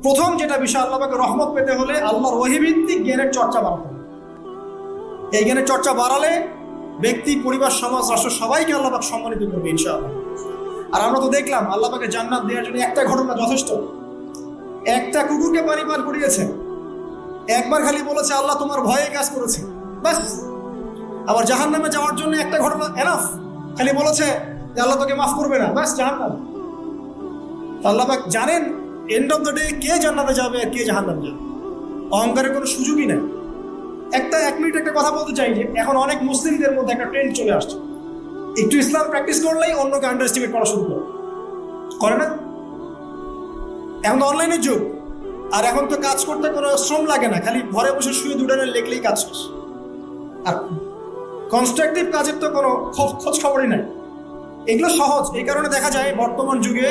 প্রথম যেটা বিষয়, আল্লাহ পাকের রহমত পেতে হলে আল্লাহর ওহীভিত্তিক জ্ঞানের চর্চা বাড়াতে হবে। এই জ্ঞানের চর্চা বাড়ালে ব্যক্তি, পরিবার, সমাজ, রাষ্ট্র সবাইকে আল্লাহ পাক সম্মানিত করবে ইনশাআল্লাহ। আর আমরা তো দেখলাম আল্লাহ পাকে জান্নাত দেওয়ার জন্য একটা ঘটনা যথেষ্ট। একটা কুকুরকে পানি পান করিয়েছে, একবার খালি বলেছে আল্লাহ তোমার ভয়ে কাজ করেছে, ব্যাস। আবার জাহান্নামে যাওয়ার জন্য একটা ঘটনা এনাফ, খালি বলেছে যে আল্লাহ তোকে মাফ করবে না, ব্যাস জাহান্নাম। আল্লাহ পাক জানেন এন্ড অফ দ্য ডে কে জান্নাতে যাবে আর কে জাহান্নামে যাবে। অহংকারের কোনো সুযোগই নেই। এক মিনিট একটা কথা বলতে চাই যে এখন অনেক মুসলিমদের মধ্যে একটা ট্রেন্ড চলে আসছে, একটু ইসলাম প্র্যাকটিস করলেই অন্যকে আন্ডার এস্টিমেট করা শুরু করে না? এখন তো অনলাইনের যুগ, আর এখন তো কাজ করতে কোনো শ্রম লাগে না, খালি ঘরে বসে শুয়ে দুটানের লেখলেই কাজ শেষ। আর কনস্ট্রাকটিভ কাজের তো কোনো খোঁজ খবরই নাই। এগুলো সহজ, এই কারণে দেখা যায় বর্তমান যুগে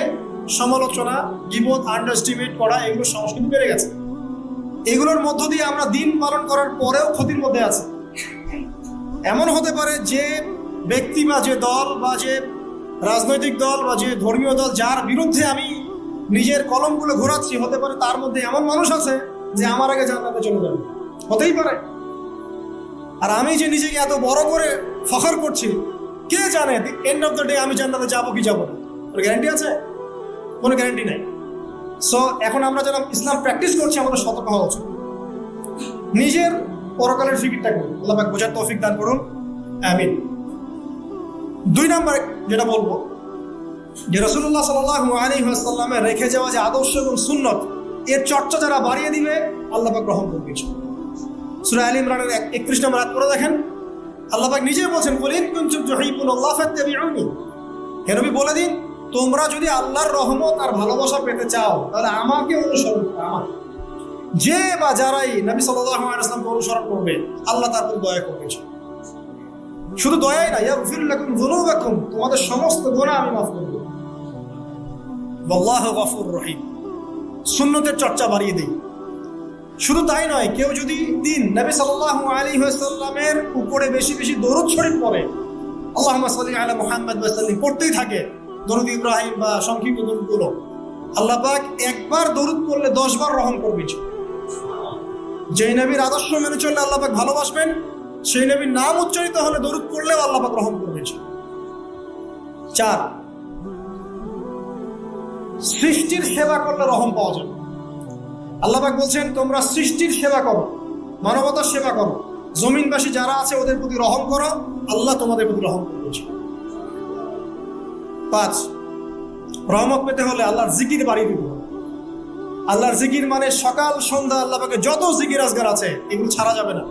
সমালোচনা, গীবত, আন্ডার এস্টিমেট করা, এগুলো সংস্কৃতি বেড়ে গেছে। এগুলোর মধ্য দিয়ে আমরা দিন পালন করার পরেও ক্ষতির মধ্যে আছি। এমন হতে পারে যে ব্যক্তি বা যে দল বা যে রাজনৈতিক দল বা যে ধর্মীয় দল যার বিরুদ্ধে আমি নিজের কলমগুলো ঘোরাচ্ছি, হতে পারে তার মধ্যে এমন মানুষ আছে যে আমার আগে জান্নাতে চলে যাবে, হতেই পারে। আর আমি যে নিজেকে এত বড় করে ফখর করছি, কে জানে এন্ড অফ দ্য ডে আমি জান্নাতে যাবো কি যাবো না, কোনো গ্যারান্টি আছে? কোনো গ্যারান্টি নাই। সো এখন আমরা যারা ইসলাম প্র্যাকটিস করছি আমাদের সতর্ক হওয়া উচিত। নিজের পরকালের ফিকিরটা করুন, আল্লাহ পাক বোঝার তৌফিক দান করুন, আমিন। 2 নম্বর যেটা বলবো, যে রাসূলুল্লাহ সাল্লাল্লাহু আলাইহি ওয়াসাল্লামের রেখে যাওয়া যে আদর্শ এবং সুন্নত, এর চর্চা যারা বাড়িয়ে দিবে আল্লাহ পাক গ্রহণ করবে। সূরা আলে ইমরানের 31 নম্বর আয়াত পড়ে দেখেন, আল্লাহ পাক নিজে বলেন, কুল ইন কুনতুম তুহিব্বুনাল্লাহ ফাত্তাবিউনি। হে নবী বলে দিন, তোমরা যদি আল্লাহর রহমত আর ভালোবাসা পেতে চাও তাহলে আমাকে অনুসরণ করো। যে বা যারাই নবী সাল্লাল্লাহু আলাইহি ওয়াসাল্লামকে অনুসরণ করবে আল্লাহ তার উপর দয়া করবে। শুধু দয়াই না, ইয়াগফির লাকুম যুনুবাকুম, তোমাদের সমস্ত গুনাহ আমি মাফ করে দেব। আল্লাহু গফুর রহিম। সুন্নতের চর্চা বাড়িয়ে দেই। শুধু তাই নয়, কেউ যদি দিন নবী সাল্লাল্লাহু আলাইহি ওয়াসাল্লামের উপরে বেশি বেশি দরুদ শরীফ পড়ে, আল্লাহুম্মা সাল্লি আলা মুহাম্মাদ ওয়া সাল্লিম পড়তেই থাকে, দরুদ ইব্রাহিম বা সংক্ষিপ্ত দরুদগুলো, আল্লাহ পাক একবার দরুদ পড়লে 10 বার রহম করবে। যেই নবীর আদর্শ মেনে চললে আল্লাহ পাক ভালোবাসবেন, সেই নবীর নাম উচ্চারিত হলে দরুদ পড়লেও আল্লাহ পাক রহম করবে। 4, সৃষ্টির সেবা করলে রহম পাওয়া যাবে। আল্লাহ পাক বলছেন তোমরা সৃষ্টির সেবা করো, মানবতার সেবা করো, জমিনবাসী যারা আছে ওদের প্রতি রহম করো, আল্লাহ তোমাদের প্রতি রহম করবে। 5, রহমত পেতে হলে আল্লাহর জিকির বাড়িয়ে দিতে হবে। আল্লাহর জিকির মানে সকাল সন্ধ্যা আল্লাহ পাকে যত জিকির আজগার আছে এগুলো ছাড়া যাবে না।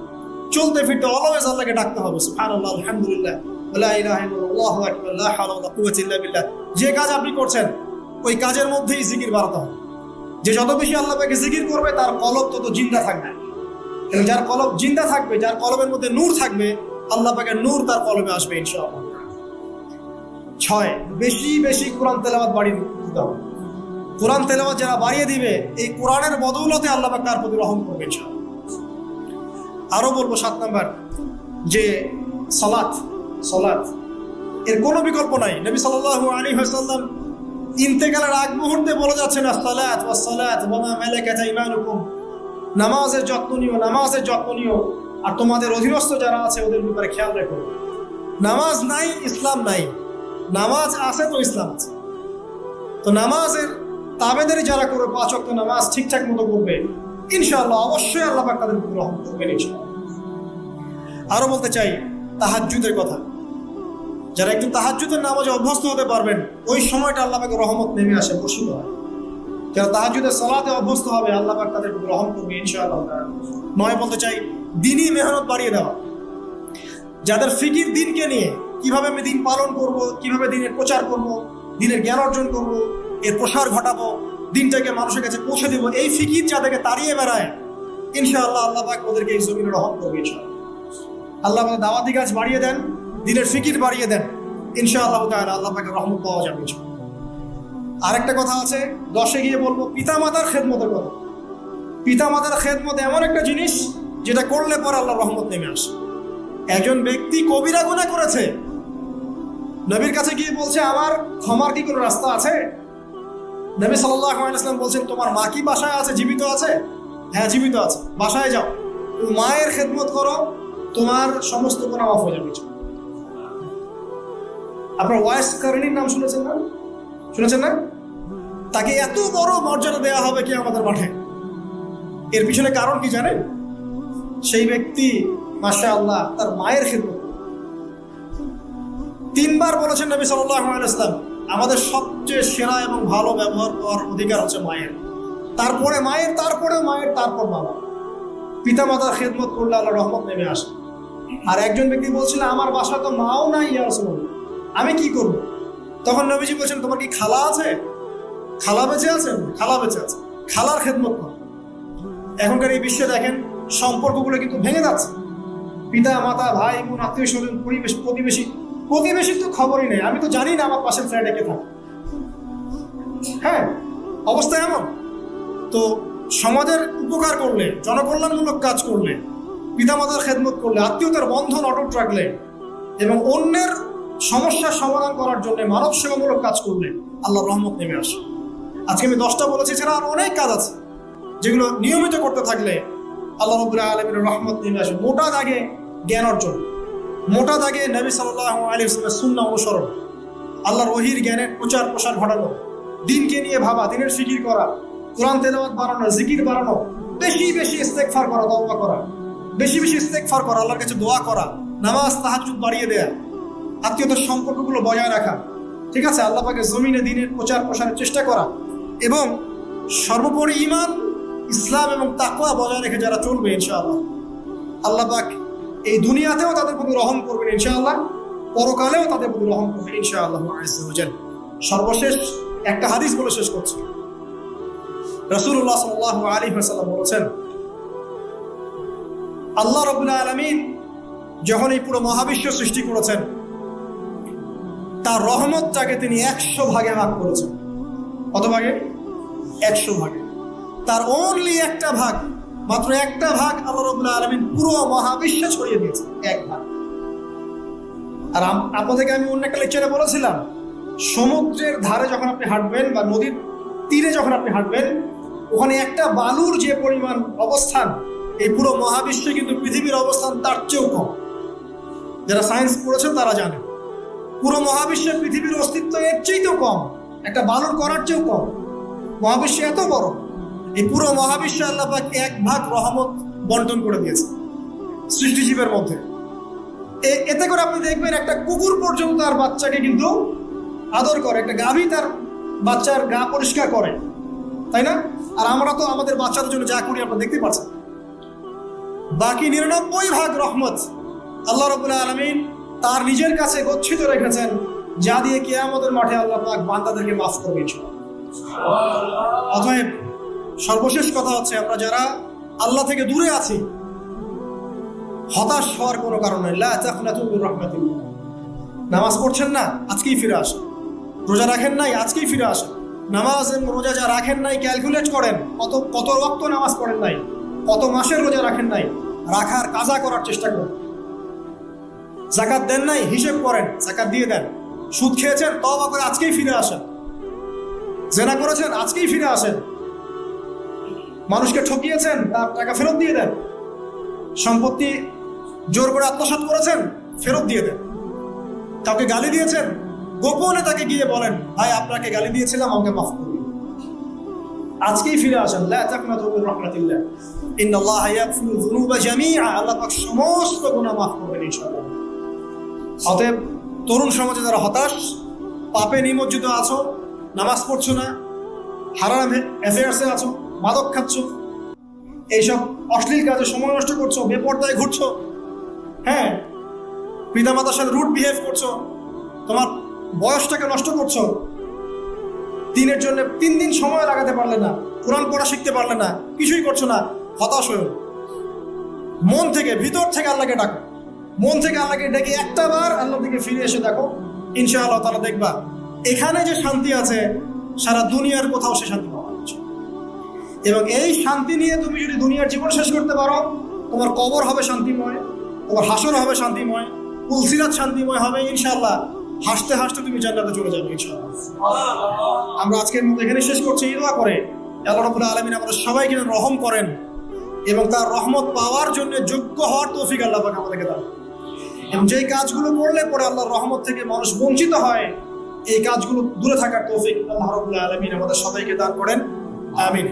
চলতে ফিরতে অলওয়েজ আল্লাহকে ডাকতে হবে, সুবহানাল্লাহ, আলহামদুলিল্লাহ, লা ইলাহা ইল্লাল্লাহ, আল্লাহু আকবার, লা হাওলা ওয়ালা কুওয়াতা ইল্লা বিল্লাহ। যে কাজ আপনি করছেন ওই কাজের মধ্যেই জিকির বাড়াতে হবে। যে যত বেশি আল্লাহ পাকে জিকির করবে তার কলব তত জিন্দা থাকবে, এবং যার কলব জিন্দা থাকবে, যার কলবের মধ্যে নূর থাকবে, আল্লাহ পাকের নূর তার কলবে আসবে ইনশাআল্লাহ। 6, বেশি বেশি কোরআন তেলাওয়াত বাড়িয়ে দিতে হবে। কোরআন তেলাওয়াত যারা বাড়িয়ে দিবে এই কোরআনের বদৌলতে আল্লাহ পাক তার প্রতি রহম করবে ইনশাআল্লাহ। আরো বলবো 7 নাম্বার, যে সালাত এর কোনো বিকল্প নাই। নবী সাল্লাল্লাহু আলাইহি ওয়াসাল্লাম ইন্তেকালের আগ মুহূর্তে বলে যাচ্ছেন, আসসালাত ওয়াস সালাত ওয়া মা মালাকাত আইমানুকুম, নামাজের যত্ন নিও, নামাজের যত্ন নিও, আর তোমাদের অধীনস্থ যারা আছে ওদের ব্যাপারে খেয়াল রাখো। নামাজ নাই ইসলাম নাই, নামাজ আছে তো ইসলাম আছে। তো নামাজের তাবেদারি যারা করবে, 5 ওয়াক্ত নামাজ ঠিকঠাক মতো করবে, ইনশাআল্লাহ অবশ্যই আল্লাহ পাক তাদের উপর রহমত করবেন ইনশাআল্লাহ। আরো বলতে চাই তাহাজ্জুদের কথা। যারা একটু তাহাজ্জুদের নামাজে অভ্যস্ত হতে পারবেন, ওই সময়টা আল্লাহ পাকের রহমত নেমে আসে, বর্ষিত হয়। যারা তাহাজ্জুদের সালাতে অভ্যস্ত হবে আল্লাহ পাক তাদের উপর রহম করবে ইনশাআল্লাহ। 9 বলতে চাই দ্বীনি মেহনত বাড়িয়ে দেওয়া। যাদের ফিকির দিনকে নিয়ে, কিভাবে আমি দিন পালন করব, কিভাবে দিনের প্রচার করব, দিনের জ্ঞান অর্জন করব, এর প্রসার ঘটাবো, দিনটাকে মানুষের কাছে পৌঁছে দেবো, এই ফিকির যাদেরকে তাড়িয়ে বেড়ায় ইনশাআল্লাহ আল্লাহ পাক ওদেরকে এই জমিনে রহম করবে ইনশাআল্লাহ। আল্লাহ পাক দাওয়াতি কাজ বাড়িয়ে দেন, দিনের ফিকির বাড়িয়ে দেন, ইনশাআল্লাহ তাআলা আল্লাহ পাকের রহমত পাওয়া যাবে। আরেকটা কথা আছে, 10 গিয়ে বলবো পিতামাতার খেদমতের কথা। পিতামাতার খেদমত এমন একটা জিনিস যেটা করলে পরে আল্লাহর রহমত নেমে আসে। একজন ব্যক্তি কবিরা গুনাহ করেছে, নবীর কাছে গিয়ে বলছে আমার ক্ষমার কি কোনো রাস্তা আছে? নবী সাল্লাল্লাহু আলাইহি ওয়াসাল্লাম বলছেন, তোমার মা কি বাসায় আছে, জীবিত আছে? হ্যাঁ, জীবিত আছে। বাসায় যাও, মায়ের খেদমত করো, তোমার সমস্ত গুনাহ মাফ হয়ে যাবে। আপনার ওয়াইস কারণীর নাম শুনেছেন না? শুনেছেন না? তাকে এত বড় মর্যাদা দেওয়া হবে কি আমাদের মাঠে। এর পিছনে কারণ কি জানেন? সেই ব্যক্তি মাশাআল্লাহ তার মায়ের খেদমত। 3 বার বলেছেন নবী সাল্লাল্লাহু আলাইহি ওয়াসাল্লাম, আমাদের সবচেয়ে সেরা এবং ভালো ব্যবহার করার অধিকার হচ্ছে মায়ের, তারপরে মায়ের, তারপরে মায়ের, তারপর বাবা। পিতা মাতার খেদমত করলে আল্লাহর রহমত নেমে আসে। আর একজন ব্যক্তি বলছিল, আমার বাসা তো মাও নাই ইয়া রাসূলুল্লাহ, আমি কি করব? তখন নবীজি বলছেন, তোমার কি খালা আছে? খালা বেঁচে আছেন? খালা বেঁচে আছে, খালার খেদমত কর। এখনকার এই বিশ্বে দেখেন সম্পর্কগুলো কিন্তু ভেঙে যাচ্ছে। পিতা মাতা, ভাই বোন, আত্মীয় স্বজন, প্রতিবেশী তো খবরই নেই। আমি তো জানি না আমার পাশের ফ্ল্যাটে কে থাকে। হ্যাঁ, অবস্থা এমন। তো সমাজের উপকার করলে, জনকল্যাণমূলক কাজ করলে, পিতামাতার খেদমত করলে, আত্মীয়তার বন্ধন অটুট রাখলে এবং অন্যের সমস্যার সমাধান করার জন্য মানব সেবামূলক কাজ করলে আল্লাহর রহমত নেমে আসে। আজকে আমি 10টা বলেছি, ছাড়া আরো অনেক কাজ আছে যেগুলো নিয়মিত করতে থাকলে আল্লাহ রাব্বুল আলামিনের রহমত নেমে আসে। মোটা দাগে জ্ঞান অর্জন, মোটা দাগে নবী সাল্লাল্লাহু আলাইহি ওয়াসাল্লামের সুন্নাহ অনুসরণ, আল্লাহর ওহীর জ্ঞানের প্রচার প্রসার ঘটানো, দিনকে নিয়ে ভাবা, দিনের ফিকির করা, কোরআন তেলাওয়াত বাড়ানো, জিকির বাড়ানো, বেশি বেশি ইস্তেগফার করা, তওবা করা, বেশি বেশি ইস্তেগফার করা, আল্লাহর কাছে দোয়া করা, নামাজ তাহাজ্জুদ বাড়িয়ে দেয়া, আত্মীয়তার সম্পর্কগুলো বজায় রাখা, ঠিক আছে, আল্লাহ পাকের জমিনে দিনের প্রচার প্রসারের চেষ্টা করা, এবং সর্বোপরি ঈমান, ইসলাম এবং তাকওয়া বজায় রেখে যারা চলবে ইনশাআল্লাহ, আল্লাহ পাক এই দুনিয়াতেও তাদের প্রতি রহম করবেন ইনশাআল্লাহ, পরকালেও তাদের প্রতি রহম করবেন ইনশাআল্লাহ আযজা ওয়া জাল। সর্বশেষ একটা হাদিস বলে শেষ করছি। রাসূলুল্লাহ সাল্লাল্লাহু আলাইহি ওয়াসাল্লাম বলেছেন, আল্লাহ রাব্বুল আলামিন যখন এই পুরো মহাবিশ্ব সৃষ্টি করেছেন, তার রহমতটাকে তিনি 100 ভাগে ভাগ করেছেন। কত ভাগে? 100 ভাগে। তার অনলি একটা ভাগ, মাত্র একটা ভাগ আল্লাহ রাব্বুল আলামিন পুরো মহাবিশ্বে ছড়িয়ে দিয়েছেন, এক ভাগ। আর আপনাদেরকে আমি অন্য একটা লেকচারে বলেছিলাম, সমুদ্রের ধারে যখন আপনি হাঁটবেন বা নদীর তীরে যখন আপনি হাঁটবেন, ওখানে একটা বালুর যে পরিমাণ অবস্থান, এই পুরো মহাবিশ্বে কিন্তু পৃথিবীর অবস্থান তার চেয়েও কম। যারা সায়েন্স পড়েছেন তারা জানে, পুরো মহাবিশ্বে পৃথিবীর অস্তিত্ব এর চেয়েও কম, একটা বালুর করার চেয়েও কম। মহাবিশ্ব এত বড়, এই পুরো মহাবিশ্বে আল্লাহ পাক এক ভাগ রহমত বন্টন করে দিয়েছে সৃষ্টিজীবের মধ্যে। এতে করে আপনি দেখবেন একটা কুকুর পর্যন্ত তার বাচ্চাকে কিন্তু আদর করে, একটা গাভী তার বাচ্চার গা পরিষ্কার করে, তাই না? আর আমরা তো আমাদের বাচ্চাদের জন্য যা করি আপনারা দেখতে পাচ্ছেন। বাকি 99 ভাগ রহমত আল্লাহ রাব্বুল আলামিন তার নিজের কাছে গচ্ছিত রেখেছেন, যা দিয়ে কিয়ামতের মাঠে আল্লাহ পাক বান্দাদেরকে মাফ করবে ইনশাআল্লাহ। অতএব সর্বশেষ কথা হচ্ছে, আমরা যারা আল্লাহ থেকে দূরে আছি, হতাশ হওয়ার কোনো কারণ নেই। লা তাকনাতু মির রাহমাতিল্লাহ। নামাজ পড়ছেন না, আজকেই ফিরে আসেন। রোজা রাখেন নাই, আজকেই ফিরে আসেন। নামাজ এবং রোজা যা রাখেন নাই, ক্যালকুলেট করেন, কত ওয়াক্ত নামাজ পড়েন নাই, কত মাসের রোজা রাখেন নাই, রাখার কাজা করার চেষ্টা করেন। যাকাত দেন নাই, হিসেব করেন, যাকাত দিয়ে দেন। সুদ খেয়েছেন, তওবা করে আজকেই ফিরে আসেন। জেনা করেছেন, আজকেই ফিরে আসেন। মানুষকে ঠকিয়েছেন, তার টাকা ফেরত দিয়ে দেন। সম্পত্তি জোর করে আত্মসাৎ করেছেন, ফেরত দিয়ে দেন। কাউকে গালি দিয়েছেন, গোপনে তাকে গিয়ে বলেন, ভাই আপনাকে গালি দিয়েছিলাম, আমাকে মাফ করুন। আজকেই ফিরে আসেন। লা তাকনাতু মির রাহমাতিল্লাহ, ইন্নাল্লাহা ইয়াগফিরু যুনুবা জামিআ। আল্লাহ পাক সমস্ত গুনাহ মাফ করবেন ইনশাআল্লাহ। অতএব তরুণ সমাজে যারা হতাশ, পাপে নিমজ্জিত আছো, নামাজ পড়ছো না, হারাম অ্যাফেয়ার্সে আছো, মাদক খাচ্ছ, এইসব অশ্লীল কাজে সময় নষ্ট করছো, বেপরদায় ঘুরছো, হ্যাঁ, পিতামাতার সাথে রুড বিহেভ করছো, তোমার বয়সটাকে নষ্ট করছো, দিনের জন্য 3 দিন সময় লাগাতে পারলে না, কোরআন পড়া শিখতে পারলে না, কিছুই করছো না, হতাশ হয়ে মন থেকে, ভিতর থেকে আল্লাহকে ডাকো। মন থেকে আল্লাহকে ডেকে একটা বার আল্লাহর দিকে ফিরে এসে দেখো, ইনশাআল্লাহ তাআলা দেখবা এখানে যে শান্তি আছে, সারা দুনিয়ার কোথাও সে শান্তি পাওয়া যাচ্ছে। এবং এই শান্তি নিয়ে তুমি যদি দুনিয়ার জীবন শেষ করতে পারো, তোমার কবর হবে শান্তিময়, তোমার হাসর হবে শান্তিময়, পুলসিরাত শান্তিময় হবে ইনশাআল্লাহ। হাসতে হাসতে তুমি জান্নাতে চলে যাবে ইনশাআল্লাহ। আমরা আজকের মতো এখানে শেষ করছি। এই দোয়া করে আল্লাহ রাব্বুল আলামিন আমাদের সবাইকে যেন রহম করেন এবং তার রহমত পাওয়ার জন্য যোগ্য হওয়ার তৌফিক আল্লাহ পাক আমাদেরকে দান। এবং যেই কাজগুলো করলে পরে আল্লাহর রহমত থেকে মানুষ বঞ্চিত হয়, এই কাজগুলো দূরে থাকার তৌফিক আল্লাহ রাব্বুল আলামিন আমাদের সবাইকে দান করেন। আমিন।